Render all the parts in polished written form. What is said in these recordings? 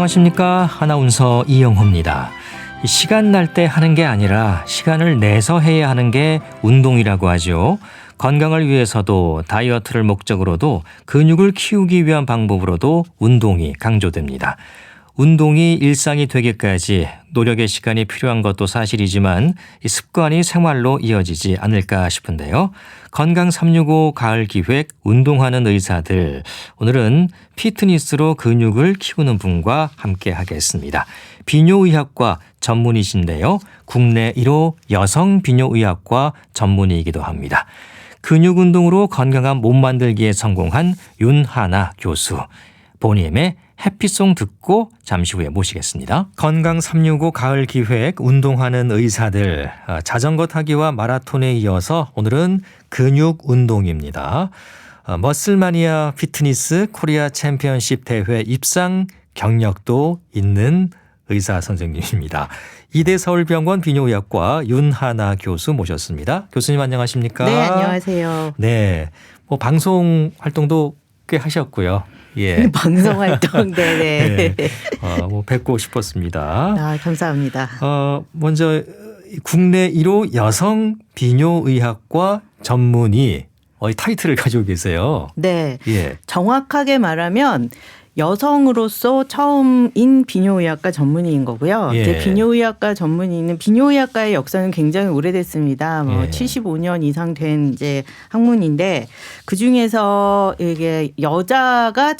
안녕하십니까. 아나운서 이영호입니다. 시간 날 때 하는 게 아니라 시간을 내서 해야 하는 게 운동이라고 하죠. 건강을 위해서도 다이어트를 목적으로도 근육을 키우기 위한 방법으로도 운동이 강조됩니다. 운동이 일상이 되기까지 노력의 시간이 필요한 것도 사실이지만 이 습관이 생활로 이어지지 않을까 싶은데요. 건강 365 가을 기획 운동하는 의사들, 오늘은 피트니스로 근육을 키우는 분과 함께 하겠습니다. 비뇨의학과 전문의신데요. 국내 1호 여성 비뇨의학과 전문의이기도 합니다. 근육 운동으로 건강한 몸 만들기에 성공한 윤하나 교수. 본인의 해피송 듣고 잠시 후에 모시겠습니다. 건강 365 가을 기획 운동하는 의사들, 자전거 타기와 마라톤에 이어서 오늘은 근육 운동입니다. 머슬마니아 피트니스 코리아 챔피언십 대회 입상 경력도 있는 의사 선생님입니다. 이대 서울병원 비뇨의학과 윤하나 교수 모셨습니다. 교수님 안녕하십니까? 네, 안녕하세요. 네, 방송 활동도 꽤 하셨고요. 예. 방송 활동, 네네. 네. 뵙고 싶었습니다. 아, 감사합니다. 먼저 국내 1호 여성 비뇨의학과 전문의 타이틀을 가지고 계세요. 네. 예. 정확하게 말하면 여성으로서 처음인 비뇨의학과 전문의인 거고요. 예. 이제 비뇨의학과 전문의는 비뇨의학과의 역사는 굉장히 오래됐습니다. 예. 75년 이상 된 이제 학문인데 그 중에서 이게 여자가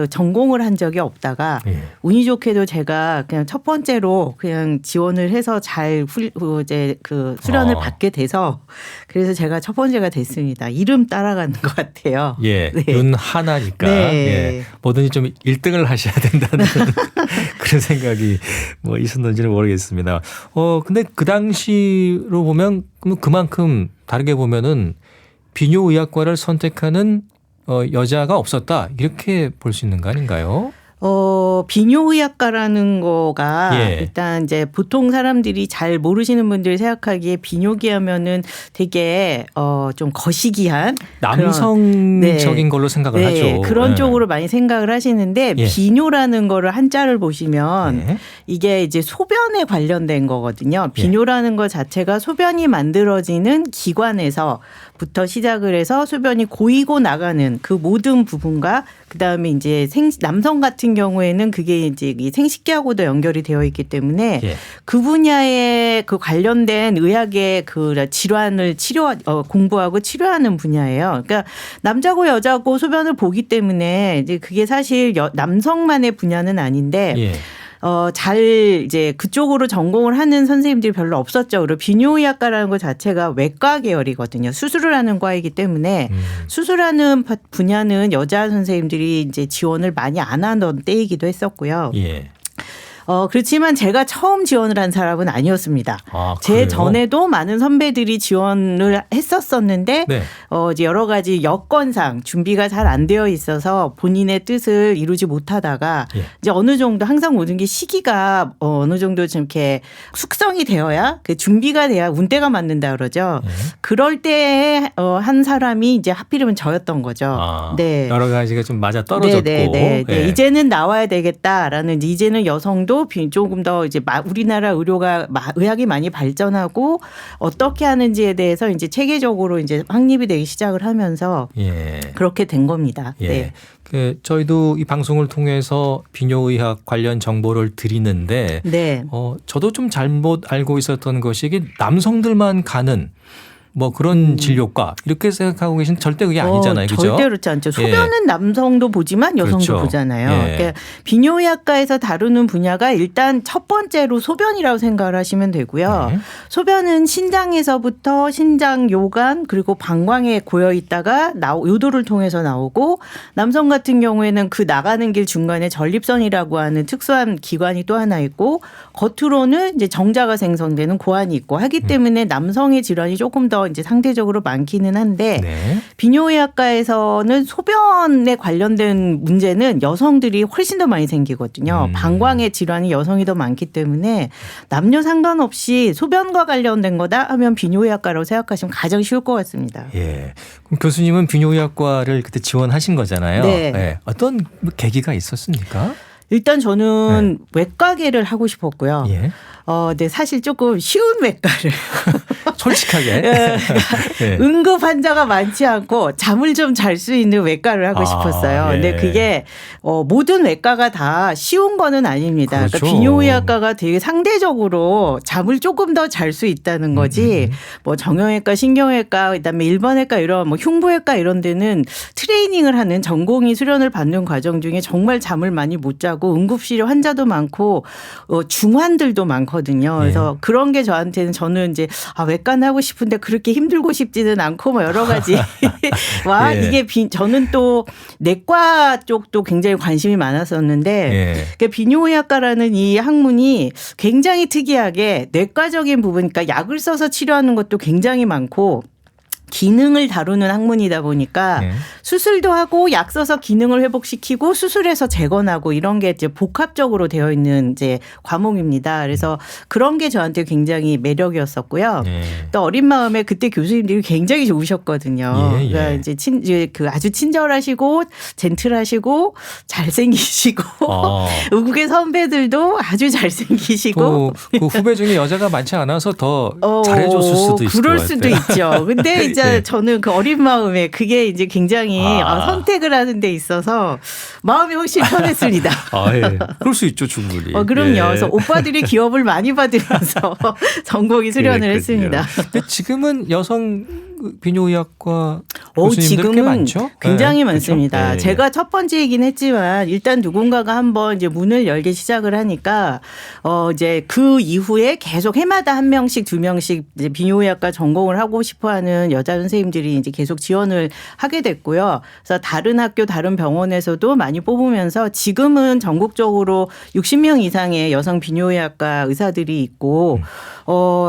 전공을 한 적이 없다가 예. 운이 좋게도 제가 그냥 첫 번째로 그냥 지원을 해서 잘 수련을 받게 돼서 그래서 제가 첫 번째가 됐습니다. 이름 따라가는 것 같아요. 예. 네. 윤하나니까 네. 예. 뭐든지 좀 1등을 하셔야 된다는 그런 생각이 있었는지는 모르겠습니다. 근데 그 당시로 보면 그만큼 다르게 보면은 비뇨의학과를 선택하는 여자가 없었다 이렇게 볼 수 있는 거 아닌가요? 비뇨의학과라는 거가 예. 일단 이제 보통 사람들이 잘 모르시는 분들이 생각하기에 비뇨기 하면은 되게 좀 거시기한 남성적인 네. 걸로 생각을 네. 하죠. 그런 네. 쪽으로 많이 생각을 하시는데 예. 비뇨라는 거를 한자를 보시면 네. 이게 이제 소변에 관련된 거거든요. 비뇨라는 것 자체가 소변이 만들어지는 기관에서부터 시작을 해서 소변이 고이고 나가는 그 모든 부분과 그다음에 이제 남성 같은 경우에는 그게 이제 생식기하고도 연결이 되어 있기 때문에 예. 그 분야에 그 관련된 의학의 그 질환을 공부하고 치료하는 분야예요. 그러니까 남자고 여자고 소변을 보기 때문에 이제 그게 사실 남성만의 분야는 아닌데 예. 잘 이제 그쪽으로 전공을 하는 선생님들이 별로 없었죠. 그리고 비뇨의학과라는 것 자체가 외과 계열이거든요. 수술을 하는 과이기 때문에 수술하는 분야는 여자 선생님들이 이제 지원을 많이 안 하던 때이기도 했었고요. 예. 그렇지만 제가 처음 지원을 한 사람은 아니었습니다. 제 그래요? 전에도 많은 선배들이 지원을 했었었는데 네. 이제 여러 가지 여건상 준비가 잘 안 되어 있어서 본인의 뜻을 이루지 못하다가 예. 이제 어느 정도 항상 모든 게 시기가 어느 정도 좀 이렇게 숙성이 되어야 그 준비가 돼야 운때가 맞는다 그러죠. 예. 그럴 때 한 사람이 이제 하필이면 저였던 거죠. 네. 여러 가지가 좀 맞아 떨어졌고. 네. 예. 이제는 나와야 되겠다라는 이제는 여성도 조금 더 이제 우리나라 의학이 많이 발전하고 어떻게 하는지에 대해서 이제 체계적으로 이제 확립이 되기 시작을 하면서 예. 그렇게 된 겁니다. 예. 네. 저희도 이 방송을 통해서 비뇨의학 관련 정보를 드리는데 네. 저도 좀 잘못 알고 있었던 것이 이게 남성들만 가는 그런 진료과 이렇게 생각하고 계신 절대 그게 아니잖아요. 그죠? 절대 그렇지 않죠. 소변은 예. 남성도 보지만 여성도 그렇죠. 보잖아요. 예. 그러니까 비뇨의학과에서 다루는 분야가 일단 첫 번째로 소변이라고 생각을 하시면 되고요. 소변은 신장에서부터 신장 요관 그리고 방광에 고여 있다가 요도를 통해서 나오고 남성 같은 경우에는 그 나가는 길 중간에 전립선이라고 하는 특수한 기관이 또 하나 있고 겉으로는 이제 정자가 생성되는 고환이 있고 하기 때문에 남성의 질환이 조금 더 이제 상대적으로 많기는 한데 네. 비뇨의학과에서는 소변에 관련된 문제는 여성들이 훨씬 더 많이 생기거든요. 방광의 질환이 여성이 더 많기 때문에 남녀 상관없이 소변과 관련된 거다 하면 비뇨의학과라고 생각하시면 가장 쉬울 것 같습니다. 예. 그럼 교수님은 비뇨의학과를 그때 지원하신 거잖아요. 네. 예. 어떤 계기가 있었습니까? 일단 저는 외과계를 하고 싶었고요. 예. 네, 사실 조금 쉬운 외과를. 솔직하게. 네. 응급 환자가 많지 않고 잠을 좀 잘 수 있는 외과를 하고 싶었어요. 예. 근데 그게 모든 외과가 다 쉬운 거는 아닙니다. 그렇죠. 그러니까 비뇨의학과가 되게 상대적으로 잠을 조금 더 잘 수 있다는 거지. 뭐 정형외과, 신경외과, 그다음에 일반외과 이런 뭐 흉부외과 이런 데는 트레이닝을 하는 전공의 수련을 받는 과정 중에 정말 잠을 많이 못 자고 응급실 환자도 많고 중환들도 많거든요. 그래서 그런 게 저한테는 이제 외과는 하고 싶은데 그렇게 힘들고 싶지는 않고 뭐 여러 가지 와 예. 이게 저는 또 내과 쪽도 굉장히 관심이 많았었는데 그러니까 비뇨의학과라는 이 학문이 굉장히 특이하게 뇌과적인 부분, 그러니까 약을 써서 치료하는 것도 굉장히 많고 기능을 다루는 학문이다 보니까 수술도 하고 약 써서 기능을 회복시키고 수술해서 재건하고 이런 게 이제 복합적으로 되어 있는 이제 과목입니다. 그래서 그런 게 저한테 굉장히 매력이었었고요. 또 어린 마음에 그때 교수님들이 굉장히 좋으셨거든요. 예, 예. 그러니까 이제 그 아주 친절하시고 젠틀하시고 잘생기시고 의국의 선배들도 아주 잘생기시고 또 그 후배 중에 여자가 많지 않아서 더 잘해줬을 수도 있을 그럴 것 같아요. 수도 있죠. 근데 이제 예. 저는 그 어린 마음에 그게 이제 굉장히 선택을 하는 데 있어서 마음이 훨씬 편했습니다. 예. 그럴 수 있죠, 충분히. 그럼요. 예. 그래서 오빠들이 기업을 많이 받으면서 전공의 수련을 했습니다. 근데 지금은 여성 비뇨의학과 교수님들 꽤 지금은 많죠? 굉장히 네, 많습니다. 그렇죠? 예. 제가 첫 번째이긴 했지만 일단 누군가가 한번 이제 문을 열기 시작을 하니까 이제 그 이후에 계속 해마다 한 명씩 두 명씩 이제 비뇨의학과 전공을 하고 싶어하는 여자 선생님들이 이제 계속 지원을 하게 됐고요. 그래서 다른 학교, 다른 병원에서도 많이 뽑으면서 지금은 전국적으로 60명 이상의 여성 비뇨의학과 의사들이 있고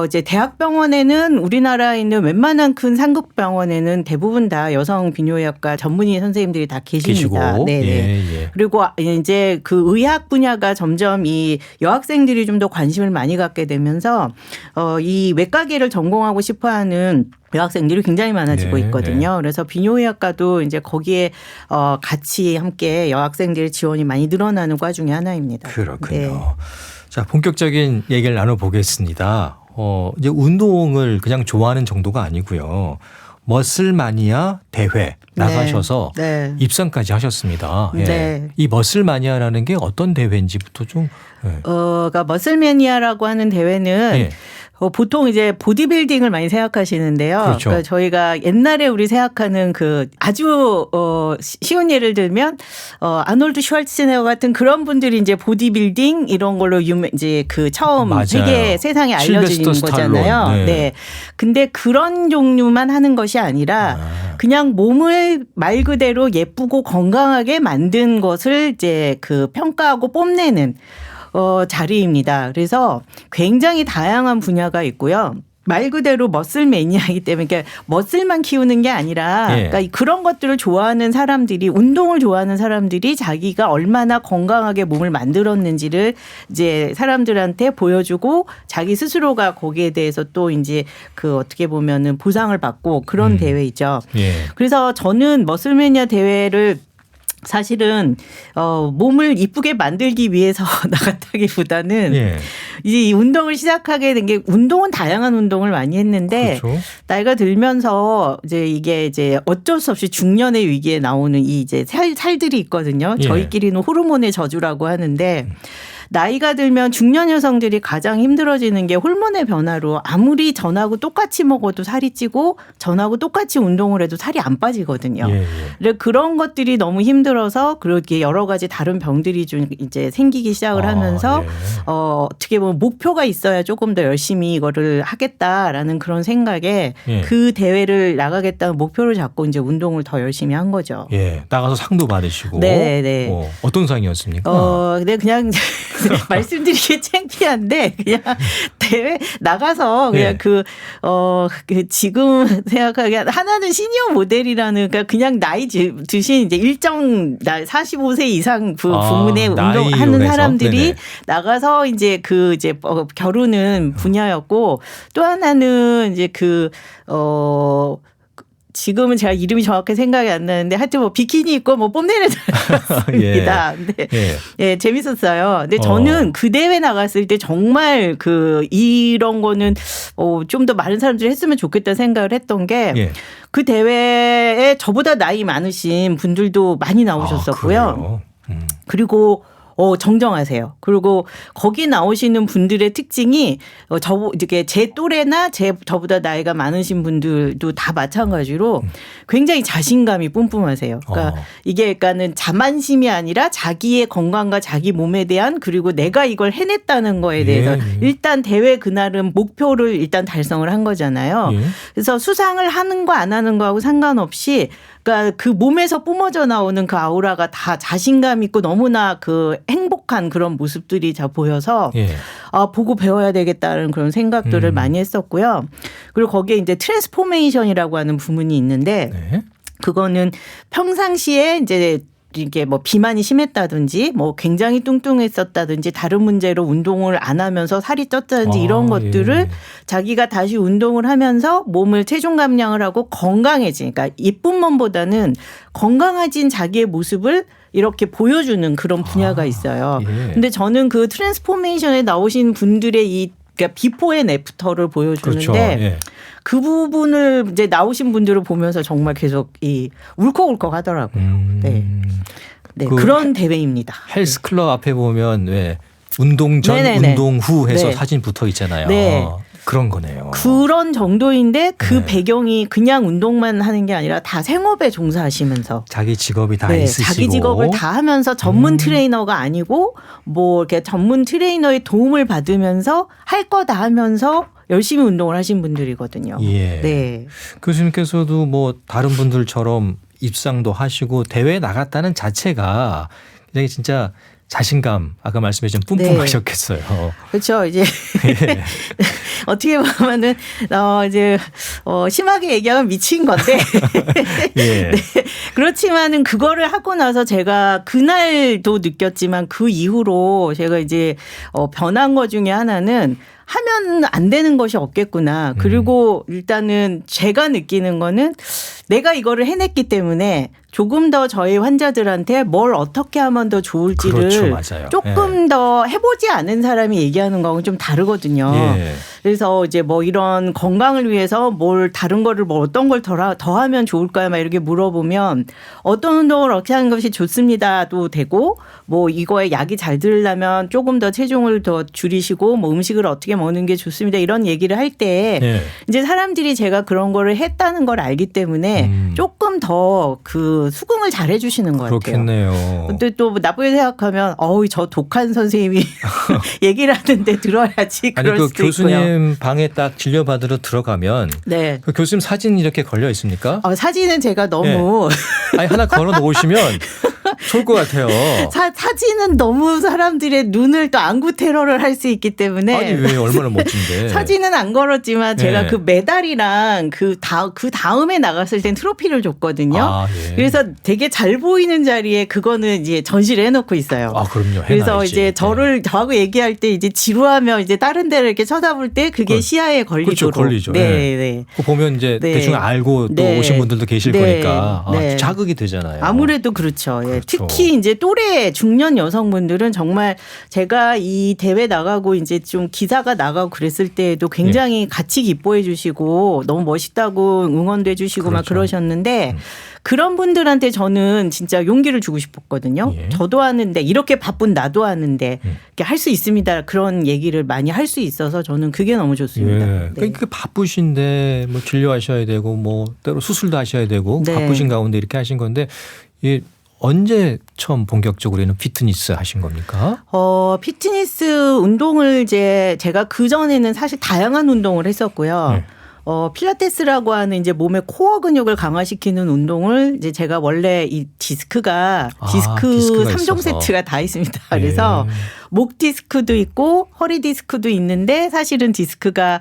이제 대학병원에는 우리나라에 있는 웬만한 큰 상급 병원에는 대부분 다 여성 비뇨의학과 전문의 선생님들이 다 계십니다. 계시고. 네. 예. 그리고 이제 그 의학 분야가 점점 이 여학생들이 좀 더 관심을 많이 갖게 되면서 이 외과계를 전공하고 싶어하는 여학생들이 굉장히 많아지고 있거든요. 그래서 비뇨의학과도 이제 거기에 같이 함께 여학생들의 지원이 많이 늘어나는 과 중에 하나입니다. 그렇군요. 네. 자, 본격적인 얘기를 나눠보겠습니다. 이제 운동을 그냥 좋아하는 정도가 아니고요. 머슬마니아 대회 나가셔서 네. 입상까지 하셨습니다. 예. 네. 이 머슬마니아라는 게 어떤 대회인지부터 좀. 예. 그러니까 머슬매니아라고 하는 대회는 예. 보통 이제 보디빌딩을 많이 생각하시는데요. 그렇죠. 그러니까 저희가 옛날에 우리 생각하는 그 아주 쉬운 예를 들면 아놀드 슈왈츠네거 같은 그런 분들이 이제 보디빌딩 이런 걸로 이제 그 처음 맞아요. 세상에 알려지는 실베스터 거잖아요. 스탈론. 네. 근데 그런 종류만 하는 것이 아니라 그냥 몸을 말 그대로 예쁘고 건강하게 만든 것을 이제 그 평가하고 뽐내는 자리입니다. 그래서 굉장히 다양한 분야가 있고요. 말 그대로 머슬 매니아이기 때문에 그러니까 머슬만 키우는 게 아니라 그러니까 그런 것들을 좋아하는 사람들이 운동을 좋아하는 사람들이 자기가 얼마나 건강하게 몸을 만들었는지를 이제 사람들한테 보여주고 자기 스스로가 거기에 대해서 또 이제 그 어떻게 보면은 보상을 받고 그런 대회이죠. 예. 그래서 저는 머슬 매니아 대회를 사실은 몸을 이쁘게 만들기 위해서 나갔다기보다는 이 운동을 시작하게 된 게 운동은 다양한 운동을 많이 했는데 그렇죠. 나이가 들면서 이제 이게 이제 어쩔 수 없이 중년의 위기에 나오는 이 이제 살들이 있거든요. 저희끼리는 호르몬의 저주라고 하는데 나이가 들면 중년 여성들이 가장 힘들어지는 게 호르몬의 변화로 아무리 전하고 똑같이 먹어도 살이 찌고 전하고 똑같이 운동을 해도 살이 안 빠지거든요. 그런 것들이 너무 힘들어서 그렇게 여러 가지 다른 병들이 좀 이제 생기기 시작을 하면서 어떻게 보면 목표가 있어야 조금 더 열심히 이거를 하겠다라는 그런 생각에 그 대회를 나가겠다는 목표를 잡고 이제 운동을 더 열심히 한 거죠. 예, 나가서 상도 받으시고. 네. 어떤 상이었습니까? 근데 그냥 말씀드리기 창피한데 그냥 대회 나가서 그냥 그 지금 생각하기에 하나는 시니어 모델이라는 그러니까 그냥 나이 드신 이제 일정 45세 이상 부문에 운동하는 사람들이 나가서 이제 그 이제 겨루는 분야였고 또 하나는 이제 지금은 제가 이름이 정확히 생각이 안 나는데 하여튼 뭐 비키니 입고 뭐 뽐내는 들었습니다. 근데 예, 재밌었어요. 근데 저는 그 대회 나갔을 때 정말 이런 거는 좀 더 많은 사람들이 했으면 좋겠다 생각을 했던 게 그 대회에 저보다 나이 많으신 분들도 많이 나오셨었고요. 그리고 정정하세요. 그리고 거기 나오시는 분들의 특징이 이렇게 제 또래나 저보다 나이가 많으신 분들도 다 마찬가지로 굉장히 자신감이 뿜뿜하세요. 그러니까 그러니까는 자만심이 아니라 자기의 건강과 자기 몸에 대한 그리고 내가 이걸 해냈다는 거에 대해서 일단 대회 그날은 목표를 일단 달성을 한 거잖아요. 그래서 수상을 하는 거 안 하는 거하고 상관없이 그러니까 그 몸에서 뿜어져 나오는 그 아우라가 다 자신감 있고 너무나 행복한 그런 모습들이 다 보여서 보고 배워야 되겠다는 그런 생각들을 많이 했었고요. 그리고 거기에 이제 트랜스포메이션이라고 하는 부문이 있는데 그거는 평상시에 이제 이게 뭐 비만이 심했다든지 뭐 굉장히 뚱뚱했었다든지 다른 문제로 운동을 안 하면서 살이 쪘다든지 이런 것들을 자기가 다시 운동을 하면서 몸을 체중 감량을 하고 건강해진 그러니까 예쁜 몸보다는 건강해진 자기의 모습을 이렇게 보여주는 그런 분야가 있어요. 근데 저는 그 트랜스포메이션에 나오신 분들의 그러니까 비포 앤 애프터를 보여주는데 그 부분을 이제 나오신 분들을 보면서 정말 계속 울컥울컥 하더라고요. 네, 그런 대회입니다. 헬스클럽 앞에 보면 운동 전, 운동 후 해서 사진 붙어 있잖아요. 그런 거네요. 그런 정도인데 그 배경이 그냥 운동만 하는 게 아니라 다 생업에 종사하시면서 자기 직업이 다 있으시고 자기 직업을 다 하면서 전문 트레이너가 아니고 뭐 이렇게 전문 트레이너의 도움을 받으면서 할 거 다 하면서 열심히 운동을 하신 분들이거든요. 네. 교수님께서도 뭐 다른 분들처럼 입상도 하시고 대회에 나갔다는 자체가 굉장히 진짜 자신감 아까 말씀해 주신 뿜뿜하셨겠어요. 그렇죠. 이제 어떻게 보면은 이제 심하게 얘기하면 미친 건데 그렇지만은 그거를 하고 나서 제가 그날도 느꼈지만 그 이후로 제가 이제 변한 것 중에 하나는 하면 안 되는 것이 없겠구나. 그리고 일단은 제가 느끼는 거는 내가 이거를 해냈기 때문에 조금 더 저희 환자들한테 뭘 어떻게 하면 더 좋을지를 조금 더 해보지 않은 사람이 얘기하는 거하고는 좀 다르거든요. 그래서 이제 뭐 이런 건강을 위해서 다른 거를 어떤 걸 더 하면 좋을까요? 막 이렇게 물어보면 어떤 운동을 어떻게 하는 것이 좋습니다도 되고 뭐 이거에 약이 잘 들으려면 조금 더 체중을 더 줄이시고 뭐 음식을 어떻게 먹는 게 좋습니다. 이런 얘기를 할 때 이제 사람들이 제가 그런 거를 했다는 걸 알기 때문에 조금 더 수긍을 잘 해주시는 것 같아요. 그렇겠네요. 근데 또 나쁘게 생각하면 저 독한 선생님이 얘기를 하는데 들어야지 그럴 아니, 수도 교수님 있고요. 방에 딱 진료받으러 들어가면 그 교수님 사진 이렇게 걸려 있습니까? 사진은 제가 너무 아니 하나 걸어 놓으시면 좋을 것 같아요. 사진은 너무 사람들의 눈을 또 안구 테러를 할 수 있기 때문에 아니 왜 얼마나 멋진데. 사진은 안 걸었지만 제가 그 메달이랑 그 다음에 나갔을 땐 트로피를 줬거든요. 그래서 되게 잘 보이는 자리에 그거는 이제 전시를 해놓고 있어요. 그럼요. 그래서 이제 저하고 얘기할 때 이제 지루하면 이제 다른 데를 이렇게 쳐다볼 때 그게 시야에 걸리도록. 그렇죠, 걸리죠. 네. 그거 보면 이제 대충 알고 또 오신 분들도 계실 거니까 자극이 되잖아요. 아무래도 그렇죠. 특히 이제 또래 중년 여성분들은 정말 제가 이 대회 나가고 이제 좀 기사가 나가고 그랬을 때에도 굉장히 같이 기뻐해 주시고 너무 멋있다고 응원도 해 주시고 막 그러셨는데 그런 분들한테 저는 진짜 용기를 주고 싶었거든요. 저도 하는데 이렇게 바쁜 나도 하는데 할 수 있습니다. 그런 얘기를 많이 할 수 있어서 저는 그게 너무 좋습니다. 그러니까 바쁘신데 뭐 진료하셔야 되고 뭐 때로 수술도 하셔야 되고 바쁘신 가운데 이렇게 하신 건데 언제 처음 본격적으로 피트니스 하신 겁니까? 피트니스 운동을 제가 그전에는 사실 다양한 운동을 했었고요. 필라테스라고 하는 이제 몸의 코어 근육을 강화시키는 운동을 이제 제가 원래 이 디스크가 3종 세트가 다 있습니다. 그래서 목 디스크도 있고 허리 디스크도 있는데 사실은 디스크가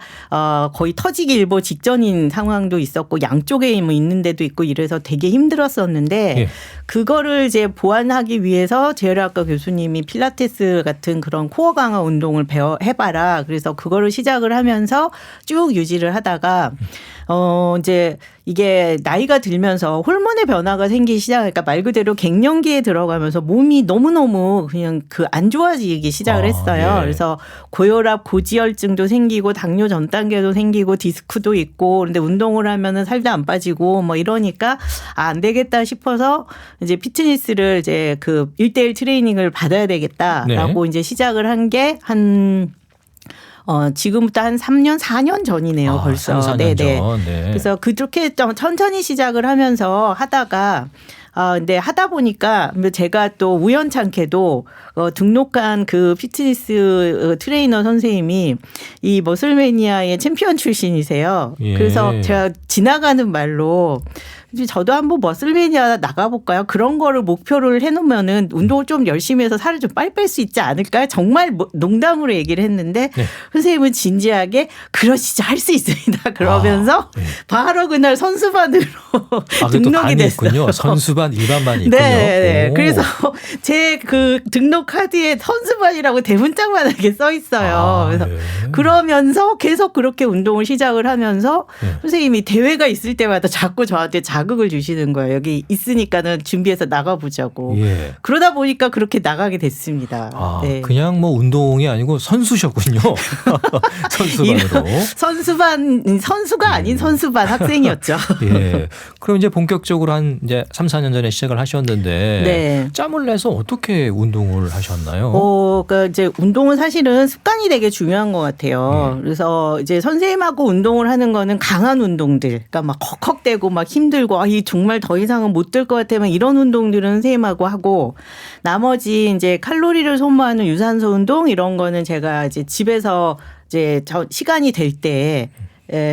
거의 터지기 일보 직전인 상황도 있었고 양쪽에 뭐 있는 데도 있고 이래서 되게 힘들었었는데 그거를 이제 보완하기 위해서 재활학과 교수님이 필라테스 같은 그런 코어 강화 운동을 해봐라. 그래서 그거를 시작을 하면서 쭉 유지를 하다가 이제 이게 나이가 들면서 호르몬의 변화가 생기기 시작하니까 말 그대로 갱년기에 들어가면서 몸이 너무너무 그냥 안 좋아지기 시작을 했어요. 예. 그래서 고혈압, 고지혈증도 생기고 당뇨 전 단계도 생기고 디스크도 있고 그런데 운동을 하면은 살도 안 빠지고 뭐 이러니까 안 되겠다 싶어서 이제 피트니스를 이제 그 1:1 트레이닝을 받아야 되겠다라고 이제 시작을 한 게 지금부터 한 3년, 4년 전이네요, 벌써. 3, 4년 전. 네. 그래서 그렇게 천천히 시작을 하면서 하다가 근데 하다 보니까 제가 또 우연찮게도 등록한 그 피트니스 트레이너 선생님이 이 머슬매니아의 챔피언 출신이세요. 예. 그래서 제가 지나가는 말로 저도 한번 머슬매니아 나가볼까요? 그런 거를 목표를 해놓으면은 운동을 좀 열심히 해서 살을 좀 빨리 뺄 수 있지 않을까요? 정말 농담으로 얘기를 했는데 네. 선생님은 진지하게 그러시죠. 할 수 있습니다. 그러면서 네. 바로 그날 선수반으로 등록이 됐어요. 선수반, 일반반이 있군요. 네. 오. 그래서 제 그 등록 카드에 선수반이라고 대문짝만하게 써 있어요. 그래서 네. 그러면서 계속 그렇게 운동을 시작을 하면서 네. 선생님이 대회가 있을 때마다 자꾸 저한테 자극을 주시는 거예요. 여기 있으니까는 준비해서 나가보자고. 예. 그러다 보니까 그렇게 나가게 됐습니다. 네. 그냥 뭐 운동이 아니고 선수셨군요. 선수반으로. 선수가 아닌 선수반 학생이었죠. 예. 그럼 이제 본격적으로 한 이제 3, 4년 전에 시작을 하셨는데 네. 짬을 내서 어떻게 운동을 하셨나요? 그러니까 이제 운동은 사실은 습관이 되게 중요한 것 같아요. 그래서 이제 선생님하고 운동을 하는 거는 강한 운동들, 그러니까 막 헉헉대고 막 힘들고 이 정말 더 이상은 못 들 것 같으면 이런 운동들은 선생님하고 하고 나머지 이제 칼로리를 소모하는 유산소 운동 이런 거는 제가 이제 집에서 이제 시간이 될 때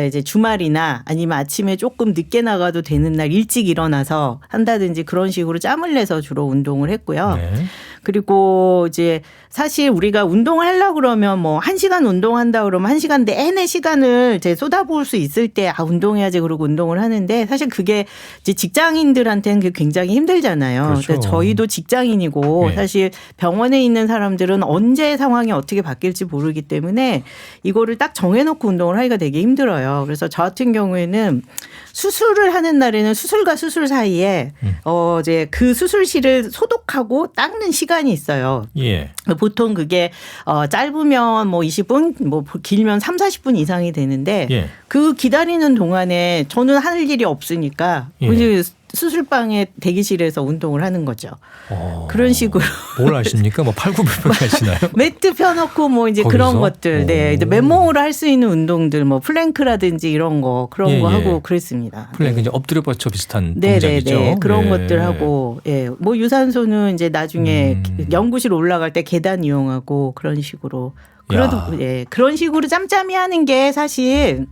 이제 주말이나 아니면 아침에 조금 늦게 나가도 되는 날 일찍 일어나서 한다든지 그런 식으로 짬을 내서 주로 운동을 했고요. 네. 그리고 이제 사실 우리가 운동을 하려고 그러면 뭐 1시간 운동한다 그러면 1시간 내내 시간을 이제 쏟아부을 수 있을 때 운동해야지 그러고 운동을 하는데 사실 그게 이제 직장인들한테는 그게 굉장히 힘들잖아요. 그렇죠. 근데 저희도 직장인이고 네. 사실 병원에 있는 사람들은 언제 상황이 어떻게 바뀔지 모르기 때문에 이거를 딱 정해놓고 운동을 하기가 되게 힘들어요. 그래서 저 같은 경우에는 수술을 하는 날에는 수술과 수술 사이에 이제 그 수술실을 소독하고 닦는 시간이 있어요. 예. 보통 그게 짧으면 뭐 20분, 뭐 길면 3, 40분 이상이 되는데 예. 그 기다리는 동안에 저는 할 일이 없으니까 예. 이제 수술방에 대기실에서 운동을 하는 거죠. 그런 식으로. 뭘 하십니까? 뭐 팔굽혀펴기 하시나요? 매트 펴놓고 뭐 이제 거기서? 그런 것들, 네, 이제 맨몸으로 할 수 있는 운동들, 뭐 플랭크라든지 이런 거 그런 예, 거 예. 하고 그랬습니다. 플랭크 이제 엎드려 뻗쳐 비슷한 네네네 동작이죠. 그런 예. 것들 하고, 예, 뭐 유산소는 이제 나중에 연구실 올라갈 때 계단 이용하고 그런 식으로. 그래도 예, 그런 식으로 짬짬이 하는 게 사실.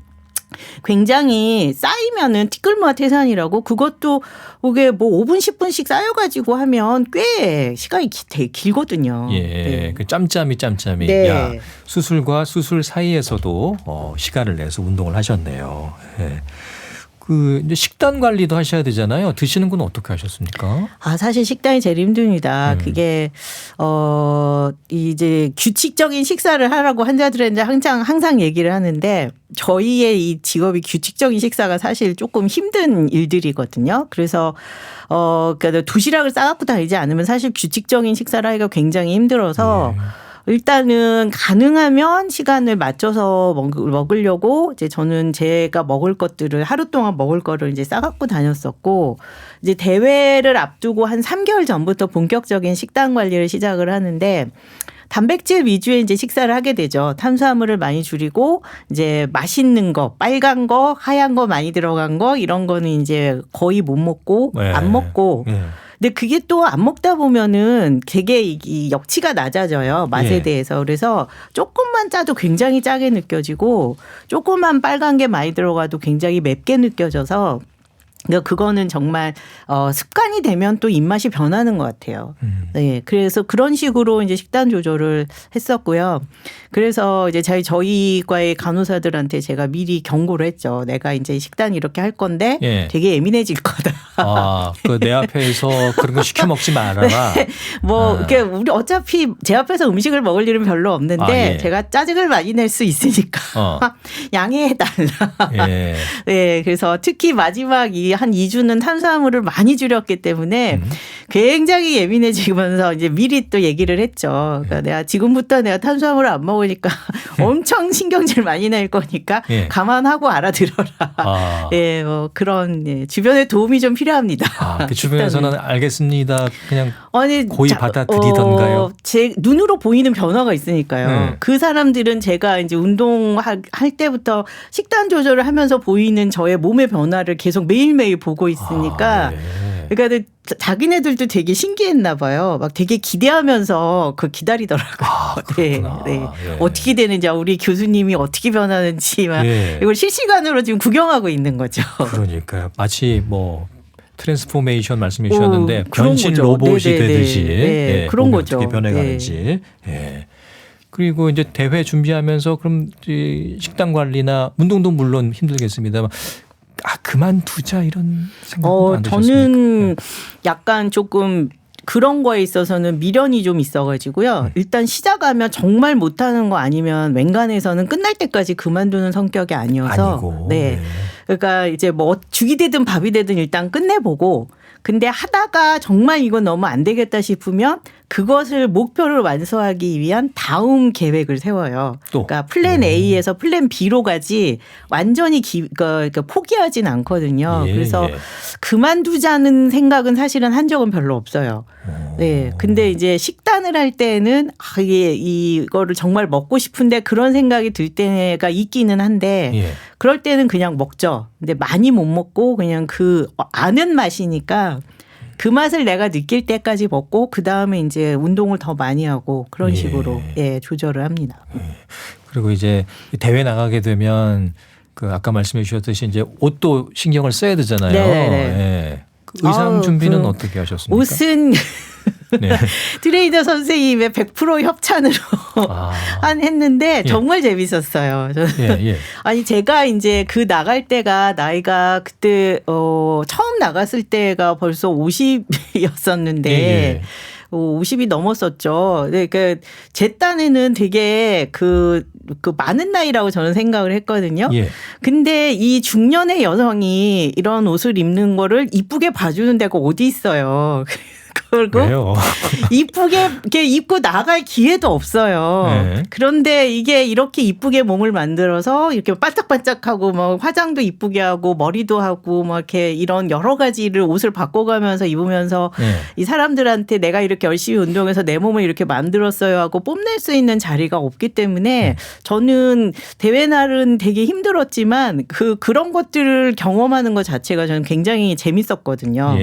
굉장히 쌓이면은 티끌모아 태산이라고 그것도 그게 뭐 5분 10분씩 쌓여가지고 하면 꽤 시간이 되게 길거든요. 예, 네. 그 짬짬이. 네. 야, 수술과 수술 사이에서도 시간을 내서 운동을 하셨네요. 예. 그 이제 식단 관리도 하셔야 되잖아요. 드시는 건 어떻게 하셨습니까? 사실 식단이 제일 힘듭니다. 그게 이제 규칙적인 식사를 하라고 환자들한테 항상 얘기를 하는데 저희의 이 직업이 규칙적인 식사가 사실 조금 힘든 일들이거든요. 그래서 그러니까 도시락을 싸갖고 다니지 않으면 사실 규칙적인 식사를 하기가 굉장히 힘들어서 일단은 가능하면 시간을 맞춰서 먹으려고 이제 저는 제가 먹을 것들을 하루 동안 먹을 거를 이제 싸갖고 다녔었고 이제 대회를 앞두고 한 3개월 전부터 본격적인 식단 관리를 시작을 하는데 단백질 위주의 이제 식사를 하게 되죠. 탄수화물을 많이 줄이고 이제 맛있는 거, 빨간 거, 하얀 거 많이 들어간 거 이런 거는 이제 거의 못 먹고 안 먹고 근데 그게 또 안 먹다 보면은 되게 이 역치가 낮아져요. 맛에 대해서. 그래서 조금만 짜도 굉장히 짜게 느껴지고 조금만 빨간 게 많이 들어가도 굉장히 맵게 느껴져서 그러니까 그거는 정말 습관이 되면 또 입맛이 변하는 것 같아요. 네, 그래서 그런 식으로 이제 식단 조절을 했었고요. 그래서 이제 저희과의 간호사들한테 제가 미리 경고를 했죠. 내가 이제 식단 이렇게 할 건데 예. 되게 예민해질 거다. 그 내 앞에서 그런 거 시켜 먹지 말아라. 네. 뭐 이렇게 우리 어차피 제 앞에서 음식을 먹을 일은 별로 없는데 예. 제가 짜증을 많이 낼 수 있으니까 양해해달라. 예. 네, 그래서 특히 마지막 한 2주는 탄수화물을 많이 줄였기 때문에 굉장히 예민해지면서 이제 미리 또 얘기를 했죠. 그러니까 지금부터 내가 탄수화물을 안 먹으니까 엄청 신경질 많이 낼 거니까 예. 감안하고 알아들어라. 예, 뭐 그런 주변에 도움이 좀 필요합니다. 그 주변에서는 알겠습니다. 그냥 아니, 고이 받아들이던가요? 제 눈으로 보이는 변화가 있으니까요. 네. 그 사람들은 제가 이제 운동할 때부터 식단 조절을 하면서 보이는 저의 몸의 변화를 계속 매일매일 보고 있으니까 그러니까 자기네들도 되게 신기했나 봐요. 막 되게 기대하면서 기다리더라고요. 네, 네. 예. 어떻게 되는지 우리 교수님이 어떻게 변하는지 막 예. 이걸 실시간으로 지금 구경하고 있는 거죠. 그러니까요. 마치 뭐 트랜스포메이션 말씀해 주셨는데 그런 변신 거죠. 로봇이 네네네. 되듯이 네, 그런 몸이 거죠. 어떻게 변해가는지. 예. 그리고 이제 대회 준비하면서 그럼 이 식단 관리나 운동도 물론 힘들겠습니다만 그만두자 이런 생각은 안 드셨습니까? 저는 약간 조금 그런 거에 있어서는 미련이 좀 있어가지고요. 일단 시작하면 정말 못하는 거 아니면 웬간해서는 끝날 때까지 그만두는 성격이 아니어서. 아니고. 네. 그러니까 이제 뭐 죽이 되든 밥이 되든 일단 끝내보고 근데 하다가 정말 이건 너무 안 되겠다 싶으면 그것을 목표를 완수하기 위한 다음 계획을 세워요. 또. 그러니까 플랜 A에서 플랜 B로 가지 완전히 그러니까 포기하진 않거든요. 예, 그래서 예. 그만두자는 생각은 사실은 한 적은 별로 없어요. 네. 근데 이제 식단을 할 때는 이거를 정말 먹고 싶은데 그런 생각이 들 때가 있기는 한데 예. 그럴 때는 그냥 먹죠. 근데 많이 못 먹고 그냥 아는 맛이니까 그 맛을 내가 느낄 때까지 먹고 그 다음에 이제 운동을 더 많이 하고 그런 식으로 조절을 합니다. 그리고 이제 대회 나가게 되면 아까 말씀해 주셨듯이 이제 옷도 신경을 써야 되잖아요. 네네네. 예. 의상 준비는 어떻게 하셨습니까? 옷은 네. 트레이더 선생님의 100% 협찬으로 했는데 정말 재밌었어요. 저는. 아니 제가 이제 나갈 때가 나이가 그때 처음 나갔을 때가 벌써 50이었었는데 50이 넘었었죠. 네, 제 딴에는 되게 많은 나이라고 저는 생각을 했거든요. 근데 이 중년의 여성이 이런 옷을 입는 거를 이쁘게 봐주는 데가 어디 있어요. 그리고 이쁘게 이렇게 입고 나갈 기회도 없어요. 네. 그런데 이게 이렇게 이쁘게 몸을 만들어서 이렇게 반짝반짝하고 뭐 화장도 이쁘게 하고 머리도 하고 뭐 이렇게 이런 여러 가지를 옷을 바꿔가면서 입으면서 이 사람들한테 내가 이렇게 열심히 운동해서 내 몸을 이렇게 만들었어요 하고 뽐낼 수 있는 자리가 없기 때문에 저는 대회 날은 되게 힘들었지만 그런 것들을 경험하는 것 자체가 저는 굉장히 재밌었거든요.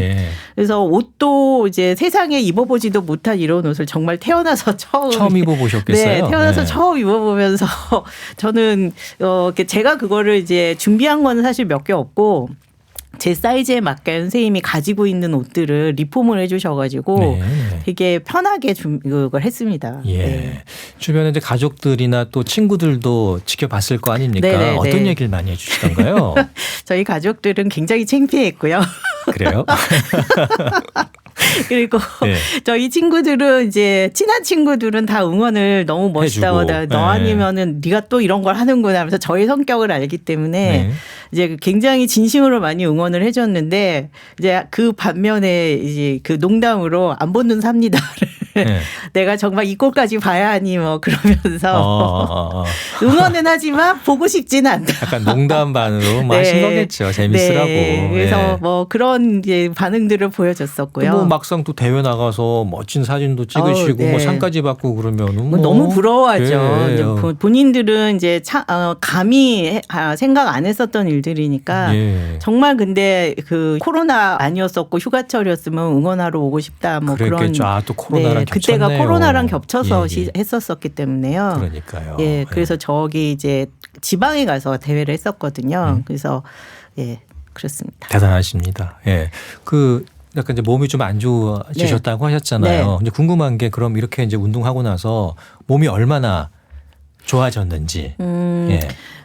그래서 옷도 이제 세상에 입어보지도 못한 이런 옷을 정말 태어나서 처음 입어보셨겠어요? 네, 태어나서 처음 입어보면서 저는 제가 그거를 이제 준비한 건 사실 몇 개 없고 제 사이즈에 맞게 선생님이 가지고 있는 옷들을 리폼을 해주셔가지고 되게 편하게 그걸 했습니다. 주변에 이제 가족들이나 또 친구들도 지켜봤을 거 아닙니까? 네네네. 어떤 얘기를 많이 해주시던가요? 저희 가족들은 굉장히 창피했고요. 그래요? 그리고 저희 친구들은 이제 친한 친구들은 다 응원을 너무 멋있다고 너 아니면은 네가 또 이런 걸 하는구나 하면서 저의 성격을 알기 때문에 이제 굉장히 진심으로 많이 응원을 해줬는데 이제 그 반면에 이제 농담으로 안 본 눈 삽니다를 내가 정말 이 꼴까지 봐야 하니 뭐 그러면서 응원은 하지만 보고 싶지는 않다. 약간 농담 반으로 뭐 하신 거겠죠. 재밌으라고. 그래서 뭐 그런 이제 반응들을 보여줬었고요. 뭐 막상 또 대회 나가서 멋진 사진도 찍으시고 뭐 상까지 받고 그러면 너무 부러워하죠. 본인들은 이제 감히 생각 안 했었던 일들이니까 정말 근데 코로나 아니었었고 휴가철이었으면 응원하러 오고 싶다 뭐 그랬겠죠. 그런. 또 코로나랑 겹쳤네요. 그때가 코로나랑 겹쳐서 했었었기 때문에요. 그러니까요. 그래서 저기 이제 지방에 가서 대회를 했었거든요. 그래서 그렇습니다. 대단하십니다. 예. 약간 이제 몸이 좀 안 좋아지셨다고 하셨잖아요. 네. 이제 궁금한 게 그럼 이렇게 이제 운동하고 나서 몸이 얼마나 좋아졌는지. 예.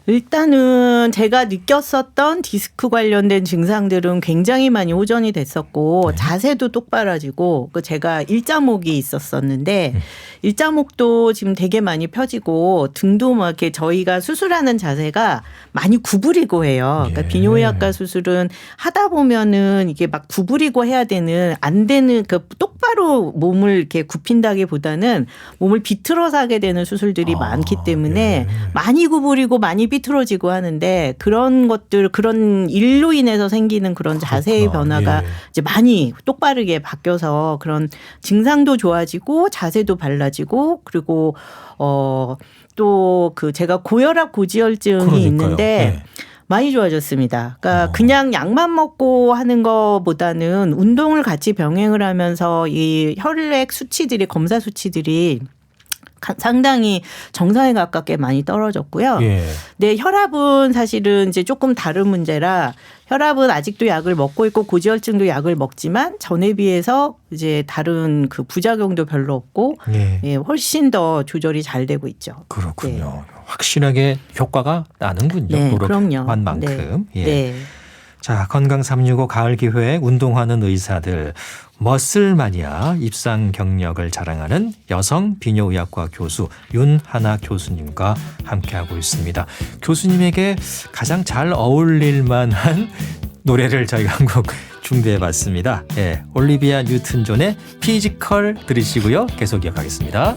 일단은 제가 느꼈었던 디스크 관련된 증상들은 굉장히 많이 호전이 됐었고 네. 자세도 똑바라지고 제가 일자목이 있었었는데 일자목도 지금 되게 많이 펴지고 등도 막 이렇게 저희가 수술하는 자세가 많이 구부리고 해요. 그러니까 예. 비뇨의학과 수술은 하다 보면은 이게 막 구부리고 해야 되는 안 되는 똑바로 몸을 이렇게 굽힌다기보다는 몸을 비틀어서 하게 되는 수술들이 많기 때문에 예. 많이 구부리고 많이 비틀어지고 하는데 그런 것들 그런 일로 인해서 생기는 그런 자세의 그렇구나. 변화가 예. 이제 많이 똑바르게 바뀌어서 그런 증상도 좋아지고 자세도 발라지고 그리고 또 제가 고혈압 고지혈증이 그러니까요. 있는데 예. 많이 좋아졌습니다. 그러니까 그냥 약만 먹고 하는 것보다는 운동을 같이 병행을 하면서 이 혈액 수치들이 검사 수치들이 상당히 정상에 가깝게 많이 떨어졌고요. 예. 네, 혈압은 사실은 이제 조금 다른 문제라 혈압은 아직도 약을 먹고 있고 고지혈증도 약을 먹지만 전에 비해서 이제 다른 부작용도 별로 없고 예. 예, 훨씬 더 조절이 잘 되고 있죠. 그렇군요. 확실하게 효과가 나는군요. 네, 그럼요. 노력한 만큼. 네. 예. 네. 자, 건강 365 가을 기회에 운동하는 의사들 머슬마니아 입상 경력을 자랑하는 여성 비뇨의학과 교수 윤하나 교수님과 함께하고 있습니다. 교수님에게 가장 잘 어울릴 만한 노래를 저희가 한 곡 준비해봤습니다. 예, 올리비아 뉴튼 존의 피지컬 들으시고요. 계속 이어가겠습니다.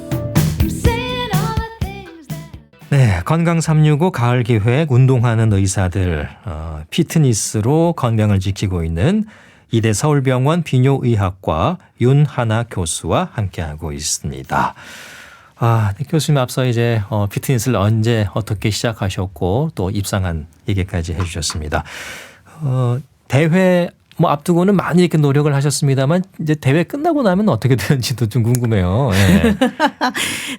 네, 건강 365 가을 기획 운동하는 의사들 피트니스로 건강을 지키고 있는 이대 서울병원 비뇨의학과 윤하나 교수와 함께하고 있습니다. 네, 교수님 앞서 이제 피트니스를 언제 어떻게 시작하셨고 또 입상한 얘기까지 해주셨습니다. 대회 앞두고는 많이 이렇게 노력을 하셨습니다만 이제 대회 끝나고 나면 어떻게 되는지도 좀 궁금해요. 예.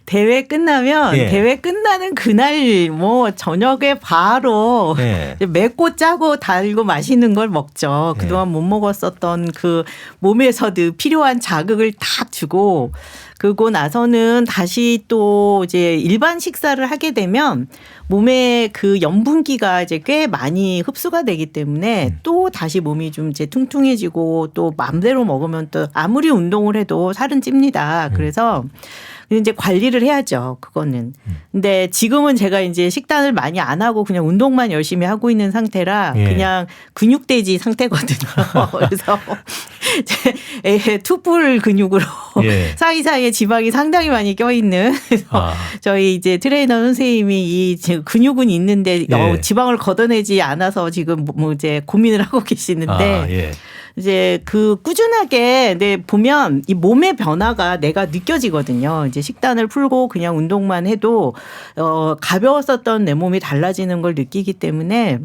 대회 끝나면 예. 대회 끝나는 그날 저녁에 바로 예. 맵고 짜고 달고 맛있는 걸 먹죠. 그동안 못 먹었었던 몸에서 필요한 자극을 탁 주고 그러고 나서는 다시 또 이제 일반 식사를 하게 되면 몸에 염분기가 이제 꽤 많이 흡수가 되기 때문에 또 다시 몸이 좀 이제 퉁퉁해지고 또 마음대로 먹으면 또 아무리 운동을 해도 살은 찝니다. 그래서 이제 관리를 해야죠. 그거는. 근데 지금은 제가 이제 식단을 많이 안 하고 그냥 운동만 열심히 하고 있는 상태라 예. 그냥 근육돼지 상태거든요. 그래서 투뿔 근육으로 예. 사이사이에 지방이 상당히 많이 껴있는 저희 이제 트레이너 선생님이 이 근육은 있는데 예. 지방을 걷어내지 않아서 지금 이제 고민을 하고 계시는데 예. 이제 꾸준하게 보면 이 몸의 변화가 내가 느껴지거든요. 이제 식단을 풀고 그냥 운동만 해도 가벼웠었던 내 몸이 달라지는 걸 느끼기 때문에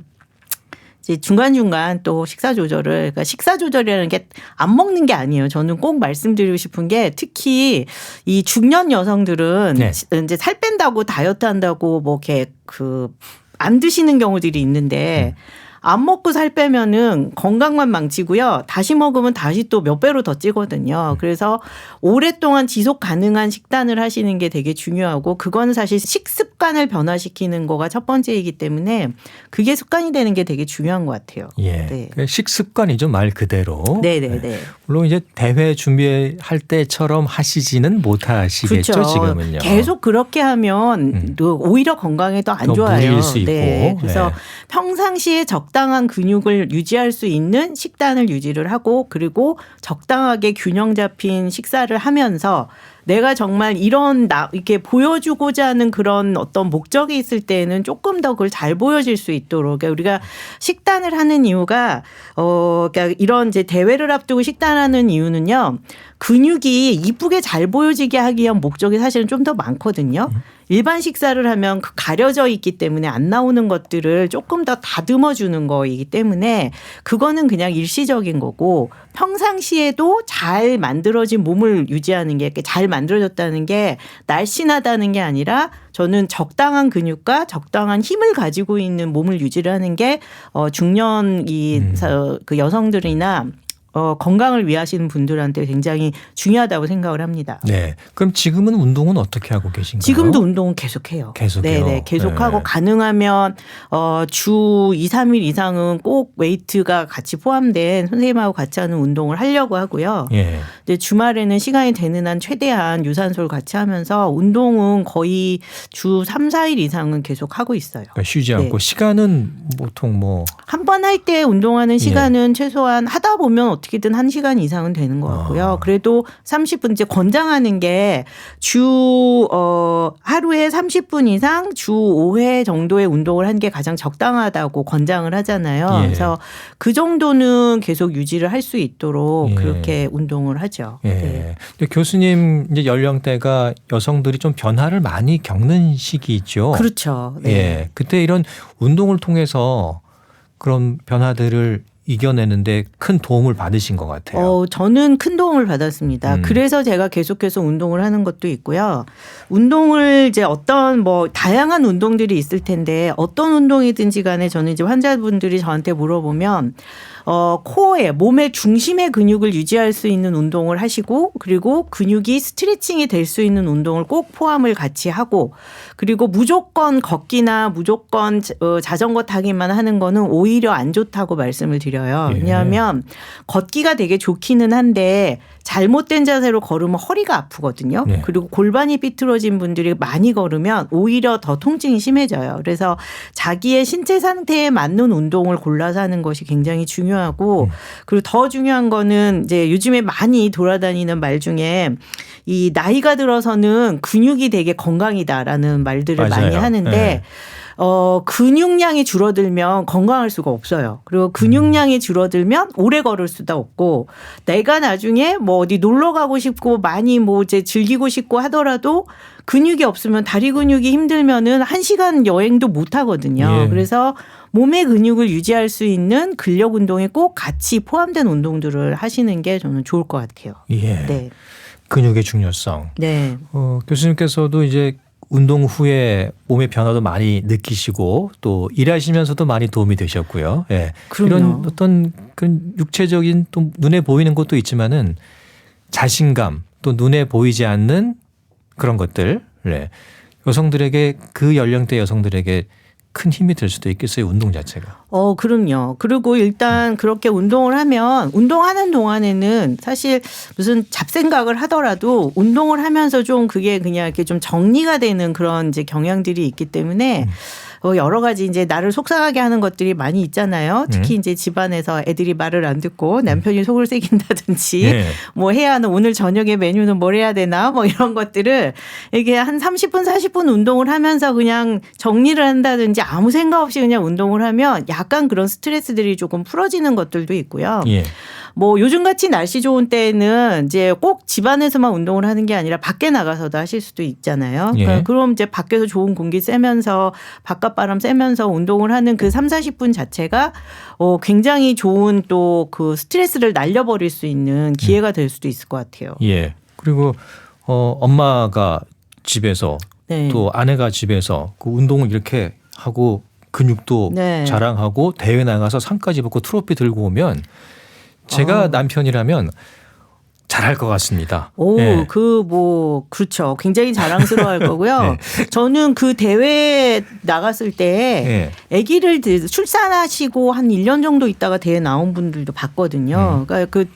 이제 중간중간 또 그러니까 식사 조절이라는 게 안 먹는 게 아니에요. 저는 꼭 말씀드리고 싶은 게 특히 이 중년 여성들은 네. 이제 살 뺀다고 다이어트 한다고 이렇게 안 드시는 경우들이 있는데 안 먹고 살 빼면은 건강만 망치고요. 다시 먹으면 다시 또 몇 배로 더 찌거든요. 그래서 오랫동안 지속 가능한 식단을 하시는 게 되게 중요하고 그건 사실 식습관을 변화시키는 거가 첫 번째이기 때문에 그게 습관이 되는 게 되게 중요한 것 같아요. 예. 네. 식습관이죠, 말 그대로. 네네네. 네. 물론 이제 대회 준비할 때처럼 하시지는 못하시겠죠, 그렇죠. 지금은요. 계속 그렇게 하면 또 오히려 건강에 더 안 또 좋아요. 무리일 수 있고. 네. 그래서 네. 평상시에 적당한 근육을 유지할 수 있는 식단을 유지를 하고 그리고 적당하게 균형 잡힌 식사를 하면서 내가 정말 이렇게 보여주고자 하는 그런 어떤 목적이 있을 때는 조금 더 그걸 잘 보여질 수 있도록 그러니까 우리가 식단을 하는 이유가 그러니까 이런 이제 대회를 앞두고 식단하는 이유는요. 근육이 이쁘게 잘 보여지게 하기 위한 목적이 사실은 좀 더 많거든요. 일반 식사를 하면 가려져 있기 때문에 안 나오는 것들을 조금 더 다듬어 주는 거이기 때문에 그거는 그냥 일시적인 거고 평상시에도 잘 만들어진 몸을 유지하는 게 잘 만들어졌다는 게 날씬하다는 게 아니라 저는 적당한 근육과 적당한 힘을 가지고 있는 몸을 유지를 하는 게 중년 그 여성들이나 건강을 위하시는 분들한테 굉장히 중요하다고 생각을 합니다. 네. 그럼 지금은 운동은 어떻게 하고 계신가요? 지금도 운동은 계속해요. 계속해요? 네, 계속하고 네. 가능하면 주 2, 3일 이상은 꼭 웨이트가 같이 포함된 선생님하고 같이 하는 운동을 하려고 하고요. 예. 근데 주말에는 시간이 되는 한 최대한 유산소를 같이 하면서 운동은 거의 주 3, 4일 이상은 계속 하고 있어요. 그러니까 쉬지 않고 시간은 보통 뭐 한 번 할 때 운동하는 시간은 최소한 하다 보면 어떻게든 1시간 이상은 되는 것 같고요. 그래도 30분 이제 권장하는 게 주 하루에 30분 이상 주 5회 정도의 운동을 하는 게 가장 적당하다고 권장을 하잖아요. 예. 그래서 그 정도는 계속 유지를 할 수 있도록 예. 그렇게 운동을 하죠. 예. 네. 근데 교수님 이제 연령대가 여성들이 좀 변화를 많이 겪는 시기죠. 그렇죠. 네. 예. 그때 이런 운동을 통해서 그런 변화들을 이겨내는데 큰 도움을 받으신 것 같아요. 저는 큰 도움을 받았습니다. 그래서 제가 계속해서 운동을 하는 것도 있고요. 운동을 이제 어떤 다양한 운동들이 있을 텐데 어떤 운동이든지 간에 저는 이제 환자분들이 저한테 물어보면 코어에 몸의 중심의 근육을 유지할 수 있는 운동을 하시고 그리고 근육이 스트레칭이 될 수 있는 운동을 꼭 포함을 같이 하고 그리고 무조건 걷기나 무조건 자전거 타기만 하는 거는 오히려 안 좋다고 말씀을 드려요. 예. 왜냐하면 걷기가 되게 좋기는 한데 잘못된 자세로 걸으면 허리가 아프거든요. 네. 그리고 골반이 삐뚤어진 분들이 많이 걸으면 오히려 더 통증이 심해져요. 그래서 자기의 신체 상태에 맞는 운동을 골라서 하는 것이 굉장히 중요하고 그리고 더 중요한 거는 이제 요즘에 많이 돌아다니는 말 중에 이 나이가 들어서는 근육이 되게 건강이다라는 말들을 맞아요. 많이 하는데 네. 근육량이 줄어들면 건강할 수가 없어요. 그리고 근육량이 줄어들면 오래 걸을 수도 없고 내가 나중에 어디 놀러 가고 싶고 많이 이제 즐기고 싶고 하더라도 근육이 없으면 다리 근육이 힘들면은 1시간 여행도 못 하거든요. 예. 그래서 몸의 근육을 유지할 수 있는 근력 운동에 꼭 같이 포함된 운동들을 하시는 게 저는 좋을 것 같아요. 예. 네. 근육의 중요성. 네. 교수님께서도 이제 운동 후에 몸의 변화도 많이 느끼시고 또 일하시면서도 많이 도움이 되셨고요. 예. 그럼요. 이런 어떤 그런 육체적인 또 눈에 보이는 것도 있지만은 자신감 또 눈에 보이지 않는 그런 것들. 네. 여성들에게 그 연령대 여성들에게 큰 힘이 될 수도 있겠어요. 운동 자체가. 그럼요. 그리고 일단 그렇게 운동을 하면 운동하는 동안에는 사실 무슨 잡생각을 하더라도 운동을 하면서 좀 그게 그냥 이렇게 좀 정리가 되는 그런 이제 경향들이 있기 때문에 여러 가지 이제 나를 속상하게 하는 것들이 많이 있잖아요. 특히 이제 집안에서 애들이 말을 안 듣고 남편이 속을 새긴다든지 네. 해야 하는 오늘 저녁에 메뉴는 뭘 해야 되나 이런 것들을 이게 한 30분 40분 운동을 하면서 그냥 정리를 한다든지 아무 생각 없이 그냥 운동을 하면 약간 그런 스트레스들이 조금 풀어지는 것들도 있고요. 예. 요즘같이 날씨 좋은 때는 이제 꼭 집안에서만 운동을 하는 게 아니라 밖에 나가서도 하실 수도 있잖아요. 예. 그럼 이제 밖에서 좋은 공기 쐬면서 바깥바람 쐬면서 운동을 하는 그 3, 40분 자체가 굉장히 좋은 또 그 스트레스를 날려버릴 수 있는 기회가 될 수도 있을 것 같아요. 예. 그리고 엄마가 집에서 네. 또 아내가 집에서 그 운동을 이렇게 하고 근육도 네. 자랑하고 대회 나가서 상까지 받고 트로피 들고 오면 제가 남편이라면 잘할 것 같습니다. 예. 그렇죠. 굉장히 자랑스러워할 거고요. 네. 저는 그 대회 나갔을 때 예. 아기를 출산하시고 한 1년 정도 있다가 대회 나온 분들도 봤거든요. 그러니까 그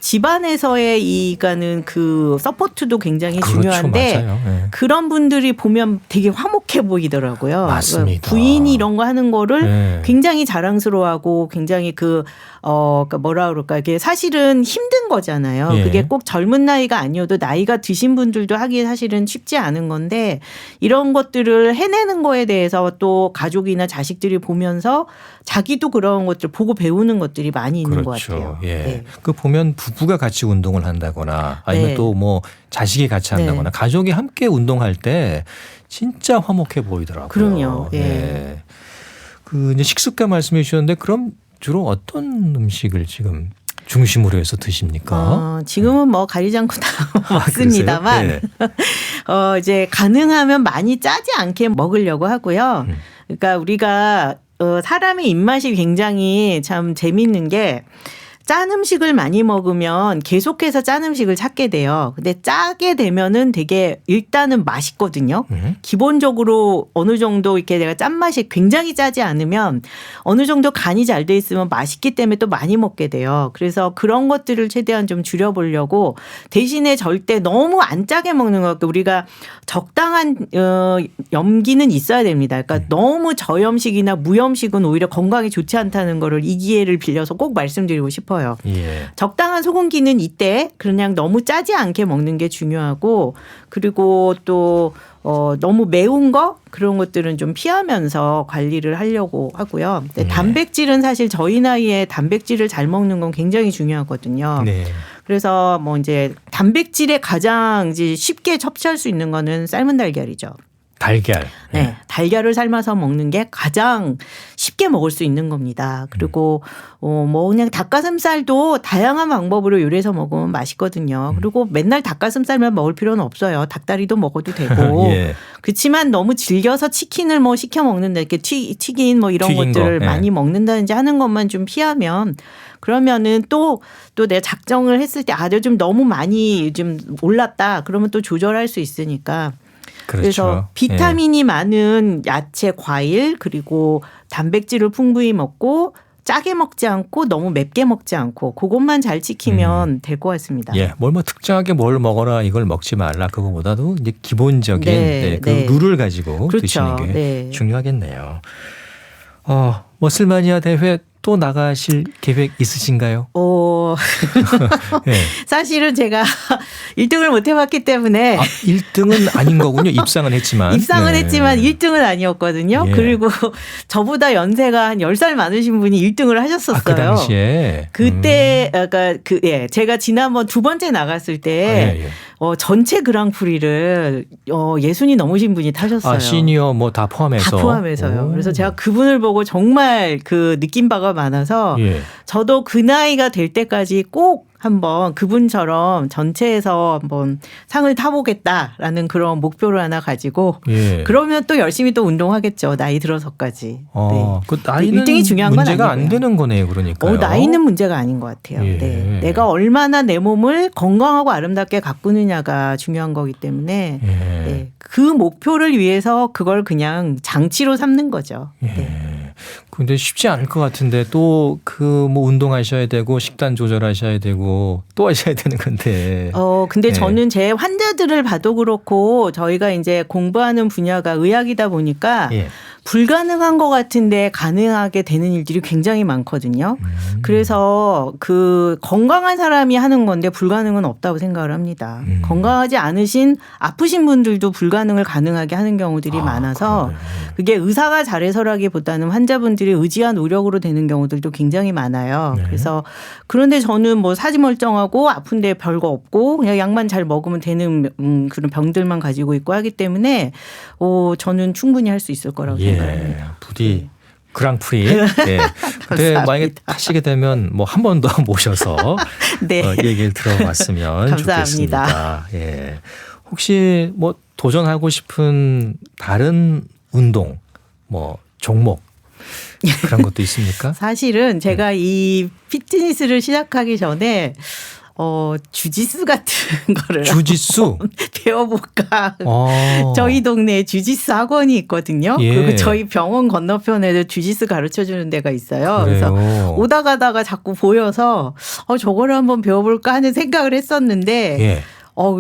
집안에서의 이가는 그 서포트도 굉장히 그렇죠. 중요한데 맞아요. 예. 그런 분들이 보면 되게 화목해 보이더라고요. 맞습니다. 그러니까 부인이 이런 거 하는 거를 예. 굉장히 자랑스러워하고 굉장히 그러니까 뭐라 그럴까 이게 사실은 힘든 거잖아요. 예. 그게 꼭 젊은 나이가 아니어도 나이가 드신 분들도 하기 사실은 쉽지 않은 건데 이런 것들을 해내는 거에 대해서 또 가족이나 자식들이 보면서 자기도 그런 것들 보고 배우는 것들이 많이 있는 것 그렇죠. 같아요. 예. 네. 그 보면 부부가 같이 운동을 한다거나 아니면 네. 또 뭐 자식이 같이 한다거나 가족이 함께 운동할 때 진짜 화목해 보이더라고요. 그럼요. 예. 예. 그 이제 식습관 말씀해 주셨는데 그럼 주로 어떤 음식을 지금 중심으로 해서 드십니까? 지금은 뭐 가리지 않고 다 먹습니다만 네. 이제 가능하면 많이 짜지 않게 먹으려고 하고요. 그러니까 우리가 사람의 입맛이 굉장히 참 재밌는 게 짠 음식을 많이 먹으면 계속해서 짠 음식을 찾게 돼요. 근데 짜게 되면은 되게 일단은 맛있거든요. 기본적으로 어느 정도 이렇게 내가 짠맛이 굉장히 짜지 않으면 어느 정도 간이 잘 돼 있으면 맛있기 때문에 또 많이 먹게 돼요. 그래서 그런 것들을 최대한 좀 줄여보려고 대신에 절대 너무 안 짜게 먹는 것. 우리가 적당한 염기는 있어야 됩니다. 그러니까 너무 저염식이나 무염식은 오히려 건강에 좋지 않다는 거를 이 기회를 빌려서 꼭 말씀드리고 싶어요. 예. 적당한 소금기는 이때 그냥 너무 짜지 않게 먹는 게 중요하고 그리고 또 너무 매운 거 그런 것들은 좀 피하면서 관리를 하려고 하고요. 근데 단백질은 사실 저희 나이에 단백질을 잘 먹는 건 굉장히 중요하거든요. 네. 그래서 뭐 이제 단백질에 가장 이제 쉽게 섭취할 수 있는 거는 삶은 달걀이죠. 달걀. 네, 달걀을 삶아서 먹는 게 가장 쉽게 먹을 수 있는 겁니다. 그리고 뭐 그냥 닭가슴살도 다양한 방법으로 요리해서 먹으면 맛있거든요. 그리고 맨날 닭가슴살만 먹을 필요는 없어요. 닭다리도 먹어도 되고. 예. 그렇지만 너무 즐겨서 치킨을 뭐 시켜 먹는다 이렇게 튀긴 뭐 이런 튀긴 것들을 거, 예. 많이 먹는다든지 하는 것만 좀 피하면 그러면은 또 내가 작정을 했을 때 좀 너무 많이 좀 올랐다. 그러면 또 조절할 수 있으니까. 그렇죠. 그래서 비타민이 많은 야채, 과일 그리고 단백질을 풍부히 먹고 짜게 먹지 않고 너무 맵게 먹지 않고 그것만 잘 지키면 될 것 같습니다. 예, 뭘 뭐 특정하게 뭘 먹어라 이걸 먹지 말라 그거보다도 이제 기본적인 네, 그 네. 룰을 가지고 그렇죠. 드시는 게 네. 중요하겠네요. 뭐 슬마니아 대회 또 나가실 계획 있으신가요? 네. 사실은 제가 1등을 못 해봤기 때문에 1등은 아닌 거군요. 입상은 했지만. 입상은 네. 했지만 1등은 아니었거든요. 예. 그리고 저보다 연세가 한 10살 많으신 분이 1등을 하셨었어요. 그 당시에. 그때 제가 지난번 두 번째 나갔을 때 예. 전체 그랑프리를 예순이 넘으신 분이 타셨어요. 시니어 뭐 다 포함해서. 다 포함해서요. 오. 그래서 제가 그분을 보고 정말 그 느낀 바가 많아서 예. 저도 그 나이가 될 때까지 꼭 한번 그분처럼 전체에서 한번 상을 타보겠다라는 그런 목표를 하나 가지고 예. 그러면 또 열심히 또 운동하겠죠. 나이 들어서까지. 네. 그 나이는 1등이 중요한 건 문제가 안 아니고요. 되는 거네요. 그러니까. 나이는 문제가 아닌 것 같아요. 예. 네. 내가 얼마나 내 몸을 건강하고 아름답게 가꾸느냐가 중요한 거기 때문에 예. 네. 그 목표를 위해서 그걸 그냥 장치로 삼는 거죠. 예. 네. 근데 쉽지 않을 것 같은데 또 그 뭐 운동하셔야 되고 식단 조절하셔야 되고 또 하셔야 되는 건데. 근데 네. 저는 제 환자들을 봐도 그렇고 저희가 이제 공부하는 분야가 의학이다 보니까 예. 불가능한 것 같은데 가능하게 되는 일들이 굉장히 많거든요. 그래서 그 건강한 사람이 하는 건데 불가능은 없다고 생각을 합니다. 건강하지 않으신 아프신 분들도 불가능을 가능하게 하는 경우들이 많아서 그러네. 그게 의사가 잘해서라기보다는 환자분들이 의지와 노력으로 되는 경우들도 굉장히 많아요. 네. 그래서 그런데 저는 뭐 사지 멀쩡하고 아픈데 별거 없고 그냥 약만 잘 먹으면 되는 그런 병들만 가지고 있고 하기 때문에 저는 충분히 할 수 있을 거라고 생각합니다. 부디 그랑프리. 네. 근데 만약에 하시게 되면 뭐 한 번 더 모셔서 네. 얘기를 들어봤으면 감사합니다. 좋겠습니다. 예. 혹시 뭐 도전하고 싶은 다른 운동, 뭐 종목 그런 것도 있습니까? 사실은 제가 이 피트니스를 시작하기 전에 주짓수 같은 거를 주짓수? 배워볼까. 저희 동네에 주짓수 학원이 있거든요. 예. 그리고 저희 병원 건너편에도 주짓수 가르쳐주는 데가 있어요. 그래요. 그래서 오다 가다가 자꾸 보여서 저거를 한번 배워볼까 하는 생각을 했었는데 예.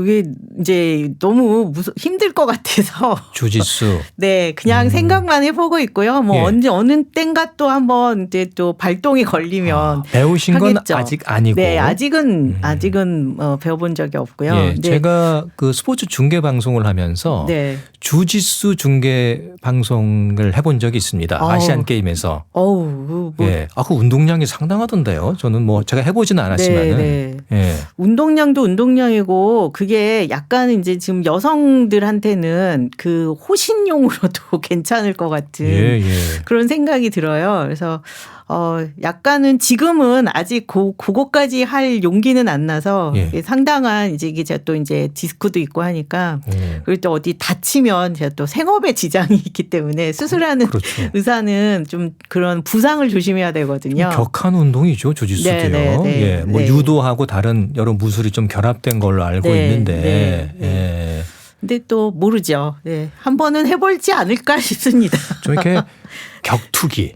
이게 이제 너무 힘들 것 같아서. 주짓수. 네, 그냥 생각만 해보고 있고요. 뭐 예. 언제 어느 땐가 또 한번 이제 또 발동이 걸리면 배우신 하겠죠. 건 아직 아니고. 네, 아직은 배워본 적이 없고요. 예, 네. 제가 그 스포츠 중계 방송을 하면서 네. 주짓수 중계 방송을 해본 적이 있습니다. 아시안 게임에서. 예, 그 운동량이 상당하던데요. 저는 뭐 제가 해보지는 않았지만은. 네. 예. 운동량도 운동량이고 그게 약간 이제 지금 여성들한테는 그 호신용으로도 괜찮을 것 같은 예. 그런 생각이 들어요. 그래서 약간은 지금은 아직 그거까지 할 용기는 안 나서 예. 상당한 이제 이게 제가 또 이제 디스크도 있고 하니까 그리고 또 어디 다치면 제가 또 생업에 지장이 있기 때문에 수술하는 그렇죠. 의사는 좀 그런 부상을 조심해야 되거든요. 격한 운동이죠, 주짓수도요. 네. 예, 뭐 유도하고 다른 여러 무술이 좀 결합된 걸로 알고 있는데. 예. 근데 또 모르죠. 네. 한 번은 해볼지 않을까 싶습니다. 좀 이렇게 격투기.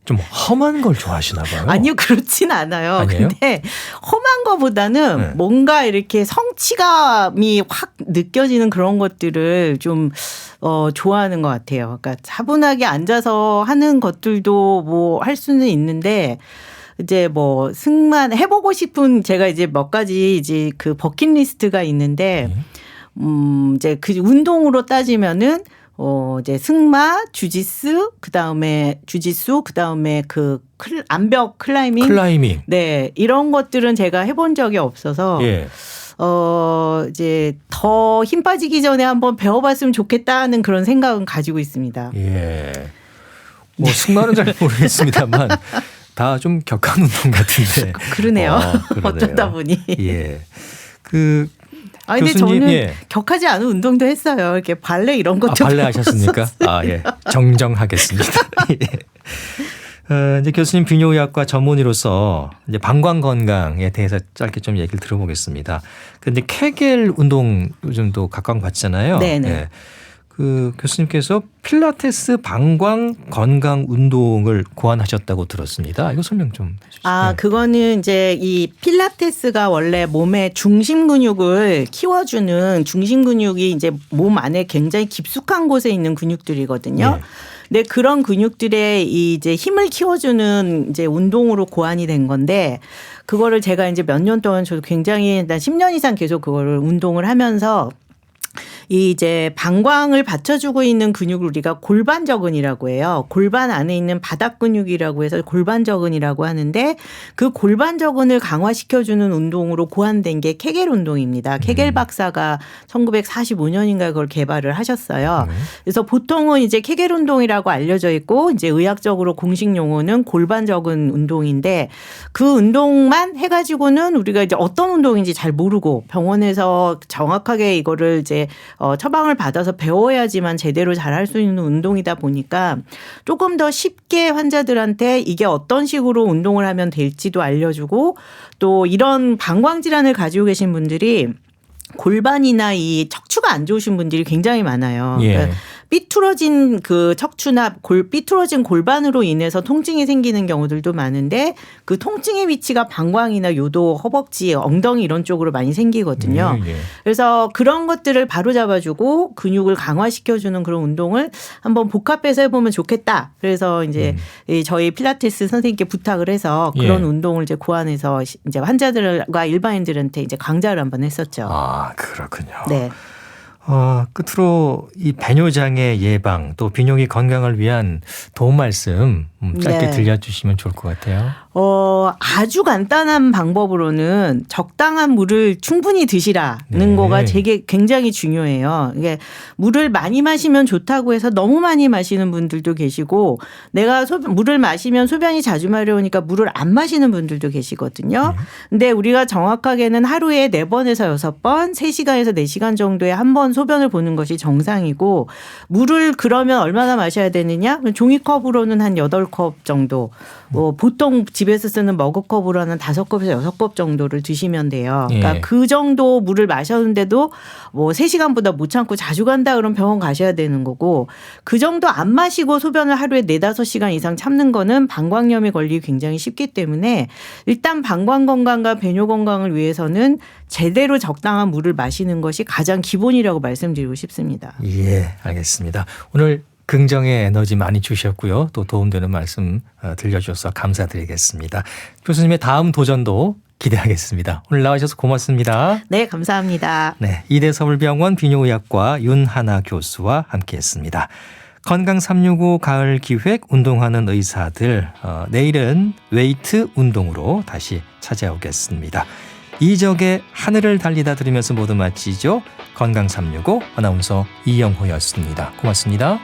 좀 험한 걸 좋아하시나 봐요. 아니요, 그렇진 않아요. 아니에요? 근데 험한 거보다는 네. 뭔가 이렇게 성취감이 확 느껴지는 그런 것들을 좀 좋아하는 것 같아요. 그러니까 차분하게 앉아서 하는 것들도 뭐 할 수는 있는데 이제 뭐 승만 해보고 싶은 제가 이제 몇 가지 이제 그 버킷리스트가 있는데 이제 그 운동으로 따지면은 이제 승마, 주짓수, 그다음에 그 암벽 클라이밍. 네. 이런 것들은 제가 해본 적이 없어서 예. 이제 더 힘 빠지기 전에 한번 배워봤으면 좋겠다는 그런 생각은 가지고 있습니다. 예. 뭐 승마는 잘 모르겠습니다만 다 좀 격한 운동 같은데. 그러네요. 그러네요. 어쩌다 보니. 예. 그 근데 교수님, 저는 격하지 않은 운동도 했어요. 이렇게 발레 이런 것도. 발레 하셨습니까? 예. 정정하겠습니다. 예. 이제 교수님 비뇨의학과 전문의로서 이제 방광 건강에 대해서 짧게 좀 얘기를 들어보겠습니다. 근데 케겔 운동 요즘도 각광받잖아요. 네네. 예. 그 교수님께서 필라테스 방광 건강 운동을 고안하셨다고 들었습니다. 이거 설명 좀 해주시죠. 그거는 이제 이 필라테스가 원래 몸의 중심 근육을 키워주는 중심 근육이 이제 몸 안에 굉장히 깊숙한 곳에 있는 근육들이거든요. 네. 근데 그런 근육들의 이제 힘을 키워주는 이제 운동으로 고안이 된 건데 그거를 제가 이제 몇 년 동안 저도 굉장히 난 10년 이상 계속 그거를 운동을 하면서 이 이제 방광을 받쳐주고 있는 근육을 우리가 골반저근이라고 해요. 골반 안에 있는 바닥 근육이라고 해서 골반저근이라고 하는데 그 골반저근을 강화시켜주는 운동으로 고안된 게 케겔 운동입니다. 케겔 박사가 1945년인가 그걸 개발을 하셨어요. 그래서 보통은 이제 케겔 운동이라고 알려져 있고 이제 의학적으로 공식 용어는 골반저근 운동인데 그 운동만 해가지고는 우리가 이제 어떤 운동인지 잘 모르고 병원에서 정확하게 이거를 이제 처방을 받아서 배워야지만 제대로 잘할 수 있는 운동이다 보니까 조금 더 쉽게 환자들한테 이게 어떤 식으로 운동을 하면 될지도 알려주고 또 이런 방광 질환을 가지고 계신 분들이 골반이나 이 척추가 안 좋으신 분들이 굉장히 많아요. 예. 그러니까 삐뚤어진 그 척추나 삐뚤어진 골반으로 인해서 통증이 생기는 경우들도 많은데 그 통증의 위치가 방광이나 요도, 허벅지, 엉덩이 이런 쪽으로 많이 생기거든요. 예. 그래서 그런 것들을 바로 잡아주고 근육을 강화시켜주는 그런 운동을 한번 복합해서 해보면 좋겠다. 그래서 이제 저희 필라테스 선생님께 부탁을 해서 그런 예. 운동을 이제 고안해서 이제 환자들과 일반인들한테 이제 강좌를 한번 했었죠. 그렇군요. 네. 끝으로 이 배뇨장애 예방 또 비뇨기 건강을 위한 도움 말씀 짧게 네. 들려주시면 좋을 것 같아요. 아주 간단한 방법으로는 적당한 물을 충분히 드시라는 네. 거가 되게 굉장히 중요해요. 이게 물을 많이 마시면 좋다고 해서 너무 많이 마시는 분들도 계시고 내가 물을 마시면 소변이 자주 마려우니까 물을 안 마시는 분들도 계시거든요. 근데 우리가 정확하게는 하루에 4번에서 6번, 3시간에서 4시간 정도에 한 번 소변을 보는 것이 정상이고 물을 그러면 얼마나 마셔야 되느냐? 종이컵으로는 한 8컵 정도. 보통 집 집에서 쓰는 머그컵으로 하는 5컵에서 6컵 정도를 드시면 돼요. 그러니까 예. 그 정도 물을 마셨는데도 뭐 3시간보다 못 참고 자주 간다 그러면 병원 가셔야 되는 거고 그 정도 안 마시고 소변을 하루에 4-5시간 이상 참는 거는 방광염에 걸리기 굉장히 쉽기 때문에 일단 방광 건강과 배뇨 건강을 위해서는 제대로 적당한 물을 마시는 것이 가장 기본이라고 말씀드리고 싶습니다. 예, 알겠습니다. 오늘 긍정의 에너지 많이 주셨고요. 또 도움되는 말씀 들려주셔서 감사드리겠습니다. 교수님의 다음 도전도 기대하겠습니다. 오늘 나와주셔서 고맙습니다. 네, 감사합니다. 네, 이대서울병원 비뇨의학과 윤하나 교수와 함께했습니다. 건강 365 가을 기획 운동하는 의사들 내일은 웨이트 운동으로 다시 찾아오겠습니다. 이적의 하늘을 달리다 들으면서 모두 마치죠. 건강 365 아나운서 이영호였습니다. 고맙습니다.